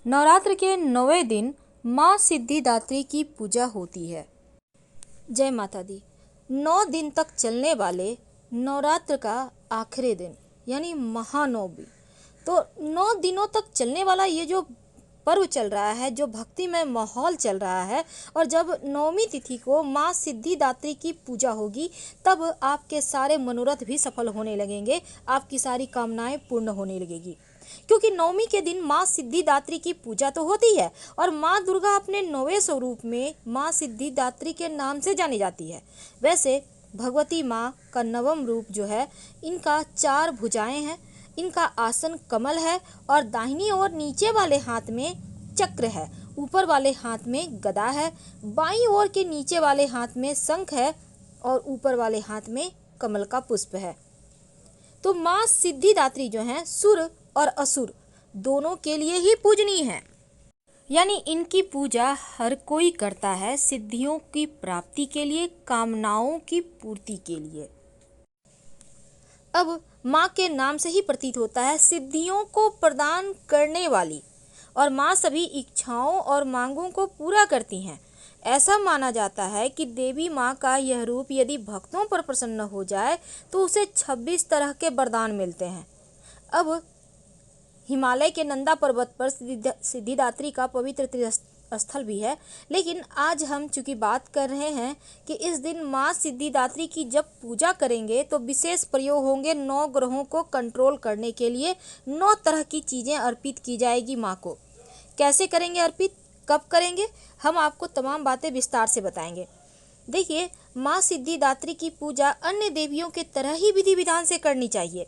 नवरात्र के 9वें दिन माँ सिद्धिदात्री की पूजा होती है। जय माता दी। 9 दिन तक चलने वाले नवरात्र का आखिरी दिन यानी महानवमी, तो 9 दिनों तक चलने वाला ये जो पर्व चल रहा है, जो भक्तिमय माहौल चल रहा है, और जब नवमी तिथि को माँ सिद्धिदात्री की पूजा होगी तब आपके सारे मनोरथ भी सफल होने लगेंगे, आपकी सारी कामनाएं पूर्ण होने लगेगी। क्योंकि नवमी के दिन माँ सिद्धिदात्री की पूजा तो होती है और माँ दुर्गा अपने 9वें स्वरूप में माँ सिद्धिदात्री के नाम से जानी जाती है। वैसे भगवती माँ का 9वां रूप जो है, इनका 4 भुजाएं हैं, इनका आसन कमल है और दाहिनी ओर नीचे वाले हाथ में चक्र है, ऊपर वाले हाथ में गदा है, बाईं ओर के नीचे वाले हाथ में शंख है और ऊपर वाले हाथ में कमल का पुष्प है। तो माँ सिद्धिदात्री जो हैं, सुर और असुर दोनों के लिए ही पूजनीय है, यानी इनकी पूजा हर कोई करता है सिद्धियों की प्राप्ति के लिए, कामनाओं की पूर्ति के लिए। अब माँ के नाम से ही प्रतीत होता है सिद्धियों को प्रदान करने वाली, और माँ सभी इच्छाओं और मांगों को पूरा करती हैं। ऐसा माना जाता है कि देवी माँ का यह रूप यदि भक्तों पर प्रसन्न हो जाए तो उसे 26 तरह के वरदान मिलते हैं। अब हिमालय के नंदा पर्वत पर सिद्धिदात्री का पवित्र तीर्थस्थल भी है, लेकिन आज हम चूंकि बात कर रहे हैं कि इस दिन माँ सिद्धिदात्री की जब पूजा करेंगे तो विशेष प्रयोग होंगे 9 ग्रहों को कंट्रोल करने के लिए। 9 तरह की चीज़ें अर्पित की जाएगी माँ को। कैसे करेंगे अर्पित, कब करेंगे, हम आपको तमाम बातें विस्तार से बताएंगे। देखिए, माँ सिद्धिदात्री की पूजा अन्य देवियों के तरह ही विधि विधान से करनी चाहिए,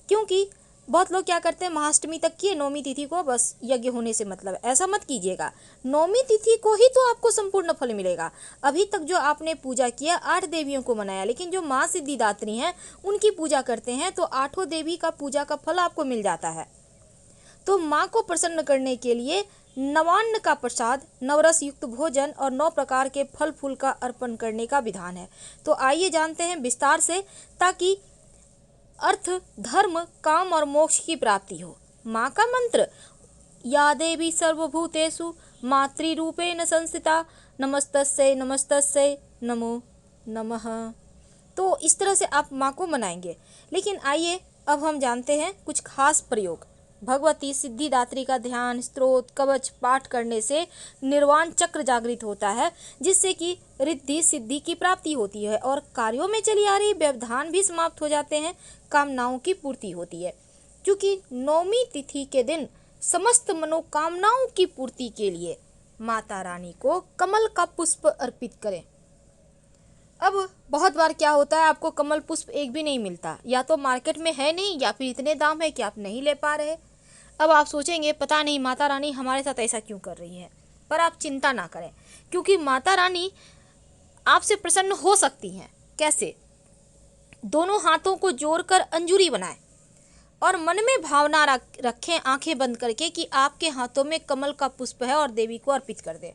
क्योंकि बहुत लोग क्या करते हैं, महाअष्टमी तक किए, 9वीं तिथि को बस यज्ञ होने से मतलब। ऐसा मत कीजिएगा, 9वीं तिथि को ही तो आपको संपूर्ण फल मिलेगा। अभी तक जो आपने पूजा किया 8 देवियों को मनाया, लेकिन जो माँ सिद्धिदात्री हैं उनकी पूजा करते हैं तो 8 देवी का पूजा का फल आपको मिल जाता है। तो माँ को प्रसन्न करने के लिए नवान्न का प्रसाद, नवरस युक्त भोजन और 9 प्रकार के फल फूल का अर्पण करने का विधान है। तो आइए जानते हैं विस्तार से, ताकि अर्थ, धर्म, काम और मोक्ष की प्राप्ति हो। माँ का मंत्र, या देवी सर्वभूतेषु मातृरूपेण संस्थिता नमस्तस्यै नमस्तस्यै नमो नमः। तो इस तरह से आप माँ को मनाएंगे। लेकिन आइए अब हम जानते हैं कुछ खास प्रयोग। भगवती सिद्धिदात्री का ध्यान, स्तोत्र, कवच पाठ करने से निर्वाण चक्र जागृत होता है, जिससे कि रिद्धि सिद्धि की प्राप्ति होती है और कार्यों में चली आ रही व्यवधान भी समाप्त हो जाते हैं, कामनाओं की पूर्ति होती है। क्योंकि 9वीं तिथि के दिन समस्त मनोकामनाओं की पूर्ति के लिए माता रानी को कमल का पुष्प अर्पित करें। अब बहुत बार क्या होता है, आपको कमल पुष्प एक भी नहीं मिलता, या तो मार्केट में है नहीं या फिर इतने दाम है कि आप नहीं ले पा रहे। अब आप सोचेंगे पता नहीं माता रानी हमारे साथ ऐसा क्यों कर रही है, पर आप चिंता ना करें, क्योंकि माता रानी आपसे प्रसन्न हो सकती हैं। कैसे? दोनों हाथों को जोड़कर अंजूरी बनाएं और मन में भावना रखें, आंखें बंद करके, कि आपके हाथों में कमल का पुष्प है और देवी को अर्पित कर दें।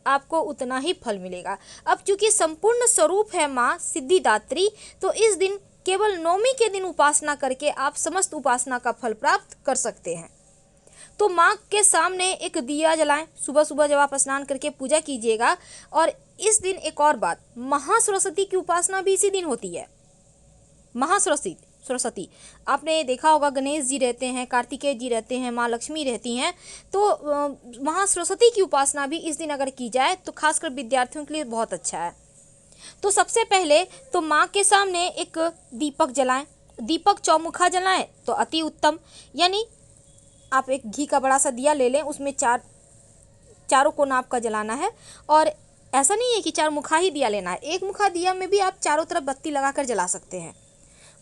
आपको उतना ही फल मिलेगा। अब चूंकि संपूर्ण स्वरूप है माँ सिद्धिदात्री, तो इस दिन केवल 9वीं के दिन उपासना करके आप समस्त उपासना का फल प्राप्त कर सकते हैं। तो माँ के सामने एक दिया जलाएं, सुबह सुबह जब आप स्नान करके पूजा कीजिएगा। और इस दिन एक और बात, महासरस्वती की उपासना भी इसी दिन होती है। महासरस्वती आपने देखा होगा, गणेश जी रहते हैं, कार्तिकेय जी रहते हैं, माँ लक्ष्मी रहती हैं, तो महासरस्वती की उपासना भी इस दिन अगर की जाए तो खासकर विद्यार्थियों के लिए बहुत अच्छा है। तो सबसे पहले तो माँ के सामने एक दीपक जलाएं, दीपक चौमुखा जलाएं तो अति उत्तम। यानी आप एक घी का बड़ा सा दिया ले लें, उसमें चारों कोण आपका जलाना है, और ऐसा नहीं है कि 4 मुखा ही दिया लेना है, एक मुखा दिया में भी आप चारों तरफ बत्ती लगाकर जला सकते हैं।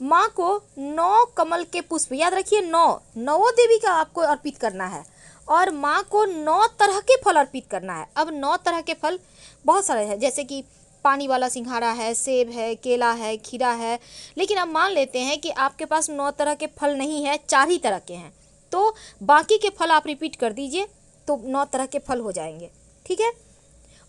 माँ को 9 कमल के पुष्प, याद रखिए 9 देवी का आपको अर्पित करना है, और माँ को 9 तरह के फल अर्पित करना है। अब 9 तरह के फल बहुत सारे हैं, जैसे कि पानी वाला सिंघाड़ा है, सेब है, केला है, खीरा है। लेकिन अब मान लेते हैं कि आपके पास 9 तरह के फल नहीं है, 4 ही तरह के हैं, तो बाकी के फल आप रिपीट कर दीजिए तो 9 तरह के फल हो जाएंगे। ठीक है।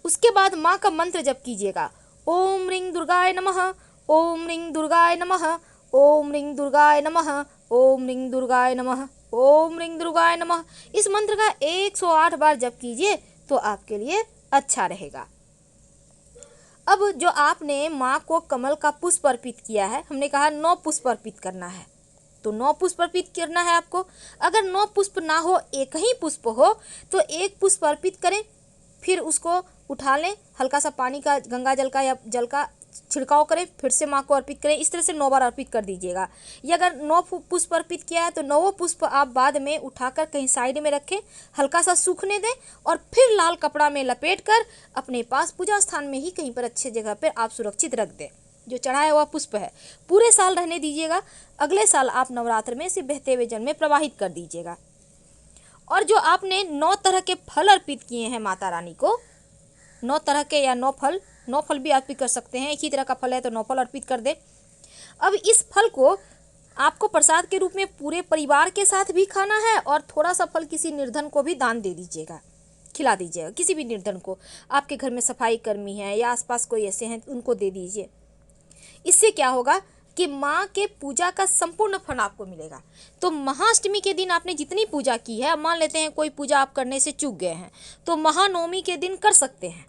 उसके बाद माँ का मंत्र जप कीजिएगा, ओम ह्रीं दुर्गाय नमः, ओम ह्रीं दुर्गाय नमः, ओम ह्रीं दुर्गाय नमः, ओम ह्रीं दुर्गाय नमः, ओम ह्रीं दुर्गाय नमः। इस मंत्र का 108 बार जप कीजिए तो आपके लिए अच्छा रहेगा। अब जो आपने माँ को कमल का पुष्प अर्पित किया है, हमने कहा 9 पुष्प अर्पित करना है, तो 9 पुष्प अर्पित करना है आपको। अगर 9 पुष्प ना हो, एक ही पुष्प हो, तो 1 पुष्प अर्पित करें, फिर उसको उठा लें, हल्का सा पानी का, गंगा जल का या जल का छिड़काव करें, फिर से माँ को अर्पित करें। इस तरह से 9 बार अर्पित कर दीजिएगा। या अगर 9 पुष्प अर्पित किया है तो 9 पुष्प आप बाद में उठाकर कहीं साइड में रखें, हल्का सा सूखने दें और फिर लाल कपड़ा में लपेटकर अपने पास पूजा स्थान में ही कहीं पर अच्छी जगह पर आप सुरक्षित रख दें। जो चढ़ाया हुआ पुष्प है पूरे साल रहने दीजिएगा। अगले साल आप नवरात्र में इसे बहते हुए जल में प्रवाहित कर दीजिएगा। और जो आपने 9 तरह के फल अर्पित किए हैं माता रानी को, 9 तरह के या 9 फल भी अर्पित कर सकते हैं। एक ही तरह का फल है तो 9 फल अर्पित कर दे। अब इस फल को आपको प्रसाद के रूप में पूरे परिवार के साथ भी खाना है और थोड़ा सा फल किसी निर्धन को भी दान दे दीजिएगा, खिला दीजिएगा। किसी भी निर्धन को, आपके घर में सफाई कर्मी हैं या आसपास कोई ऐसे हैं, उनको दे दीजिए। इससे क्या होगा कि माँ के पूजा का संपूर्ण फल आपको मिलेगा। तो महाअष्टमी के दिन आपने जितनी पूजा की है, मान लेते हैं कोई पूजा आप करने से चूक गए हैं, तो महानवमी के दिन कर सकते हैं,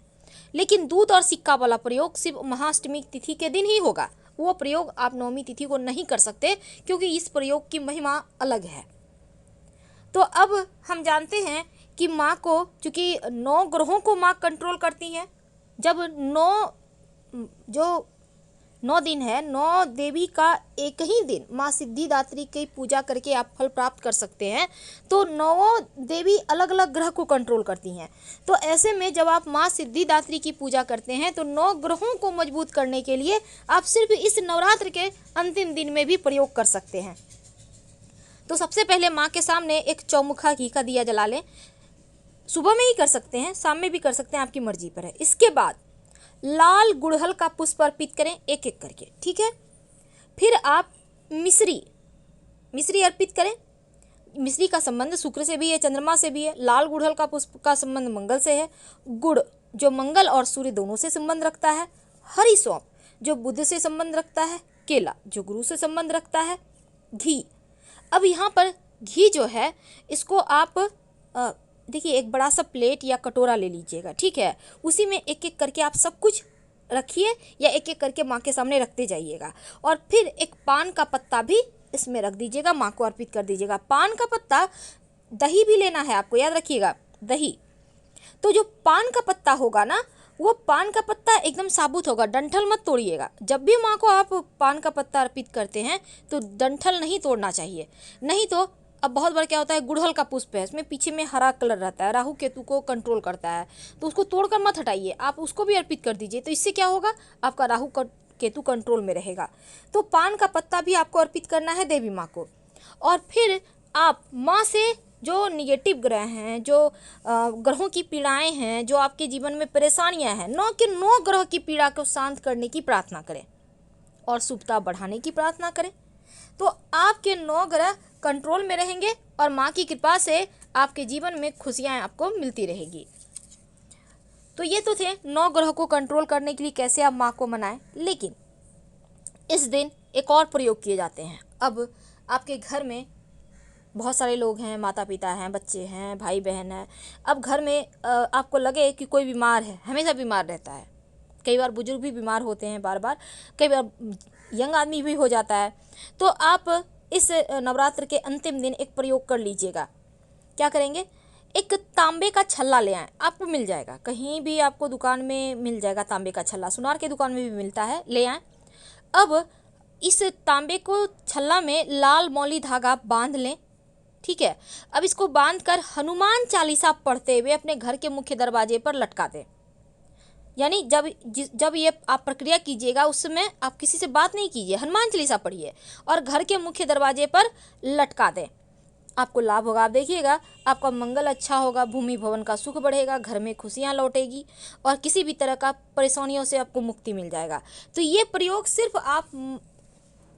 लेकिन दूध और सिक्का वाला प्रयोग सिर्फ महाअष्टमी तिथि के दिन ही होगा। वो प्रयोग आप नवमी तिथि को नहीं कर सकते, क्योंकि इस प्रयोग की महिमा अलग है। तो अब हम जानते हैं कि माँ को, चूँकि 9 ग्रहों को माँ कंट्रोल करती हैं, जब 9 दिन है, 9 देवी का एक ही दिन माँ सिद्धिदात्री की पूजा करके आप फल प्राप्त कर सकते हैं। तो 9 देवी अलग अलग ग्रह को कंट्रोल करती हैं। तो ऐसे में जब आप माँ सिद्धिदात्री की पूजा करते हैं तो 9 ग्रहों को मजबूत करने के लिए आप सिर्फ इस नवरात्र के अंतिम दिन में भी प्रयोग कर सकते हैं। तो सबसे पहले माँ के सामने एक चौमुखा घी का दिया जला लें। सुबह में ही कर सकते हैं, शाम में भी कर सकते हैं, आपकी मर्जी पर है। इसके बाद लाल गुड़हल का पुष्प अर्पित करें, एक एक करके, ठीक है। फिर आप मिश्री अर्पित करें। मिश्री का संबंध शुक्र से भी है, चंद्रमा से भी है। लाल गुड़हल का पुष्प का संबंध मंगल से है। गुड़ जो मंगल और सूर्य दोनों से संबंध रखता है। हरी सौंफ जो बुध से संबंध रखता है। केला जो गुरु से संबंध रखता है। घी, अब यहाँ पर घी जो है इसको आप देखिए, एक बड़ा सा प्लेट या कटोरा ले लीजिएगा, ठीक है। उसी में एक एक करके आप सब कुछ रखिए या एक एक करके माँ के सामने रखते जाइएगा। और फिर एक पान का पत्ता भी इसमें रख दीजिएगा, माँ को अर्पित कर दीजिएगा। पान का पत्ता, दही भी लेना है आपको, याद रखिएगा, दही। तो जो पान का पत्ता होगा ना, वो पान का पत्ता एकदम साबुत होगा, डंठल मत तोड़िएगा। जब भी माँ को आप पान का पत्ता अर्पित करते हैं तो डंठल नहीं तोड़ना चाहिए, नहीं तो अब बहुत बार क्या होता है, गुड़हल का पुष्प है, इसमें पीछे में हरा कलर रहता है, राहु केतु को कंट्रोल करता है, तो उसको तोड़कर मत हटाइए, आप उसको भी अर्पित कर दीजिए। तो इससे क्या होगा, आपका राहु केतु कंट्रोल में रहेगा। तो पान का पत्ता भी आपको अर्पित करना है देवी माँ को। और फिर आप माँ से जो निगेटिव ग्रह हैं, जो ग्रहों की पीड़ाएं हैं, जो आपके जीवन में परेशानियां हैं, 9 के 9 ग्रह की पीड़ा को शांत करने की प्रार्थना करें और शुभता बढ़ाने की प्रार्थना करें। तो आपके 9 ग्रह कंट्रोल में रहेंगे और माँ की कृपा से आपके जीवन में खुशियाँ आपको मिलती रहेगी। तो ये तो थे 9 ग्रह को कंट्रोल करने के लिए कैसे आप माँ को मनाएं। लेकिन इस दिन एक और प्रयोग किए जाते हैं। अब आपके घर में बहुत सारे लोग हैं, माता पिता हैं, बच्चे हैं, भाई बहन है। अब घर में आपको लगे कि कोई बीमार है, हमेशा बीमार रहता है, कई बार बुजुर्ग भी बीमार होते हैं बार बार, कई बार यंग आदमी भी हो जाता है। तो आप इस नवरात्र के अंतिम दिन एक प्रयोग कर लीजिएगा। क्या करेंगे, एक तांबे का छल्ला ले आएँ, आपको मिल जाएगा, कहीं भी आपको दुकान में मिल जाएगा तांबे का छल्ला, सुनार के दुकान में भी मिलता है, ले आएँ। अब इस तांबे को छल्ला में लाल मौली धागा बांध लें, ठीक है। अब इसको बांधकर हनुमान चालीसा पढ़ते हुए अपने घर के मुख्य दरवाजे पर लटका दें। यानी जब ये आप प्रक्रिया कीजिएगा उस समय आप किसी से बात नहीं कीजिए, हनुमान चालीसा पढ़िए और घर के मुख्य दरवाजे पर लटका दें। आपको लाभ होगा, आप देखिएगा, आपका मंगल अच्छा होगा, भूमि भवन का सुख बढ़ेगा, घर में खुशियाँ लौटेगी और किसी भी तरह का परेशानियों से आपको मुक्ति मिल जाएगा। तो ये प्रयोग सिर्फ आप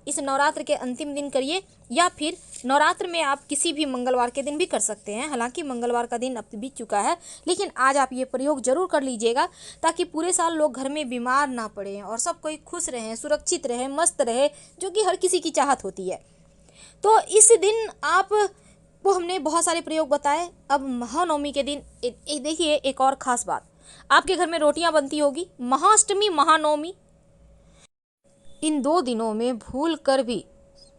इस नवरात्र के अंतिम दिन करिए या फिर नवरात्र में आप किसी भी मंगलवार के दिन भी कर सकते हैं। हालांकि मंगलवार का दिन अब बीत चुका है, लेकिन आज आप ये प्रयोग जरूर कर लीजिएगा ताकि पूरे साल लोग घर में बीमार ना पड़ें और सब कोई खुश रहें, सुरक्षित रहे, मस्त रहे, जो कि हर किसी की चाहत होती है। तो इस दिन आप वो हमने बहुत सारे प्रयोग बताए। अब महानवमी के दिन देखिए एक और ख़ास बात, आपके घर में रोटियां बनती होगी। महाअष्टमी, महानवमी, इन 2 दिनों में भूल कर भी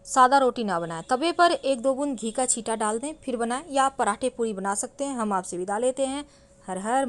सादा रोटी ना बनाएं। तवे पर 1-2 बूंद घी का छींटा डाल दें, फिर बनाएं, या आप पराठे पूरी बना सकते हैं। हम आपसे विदा लेते हैं। हर हर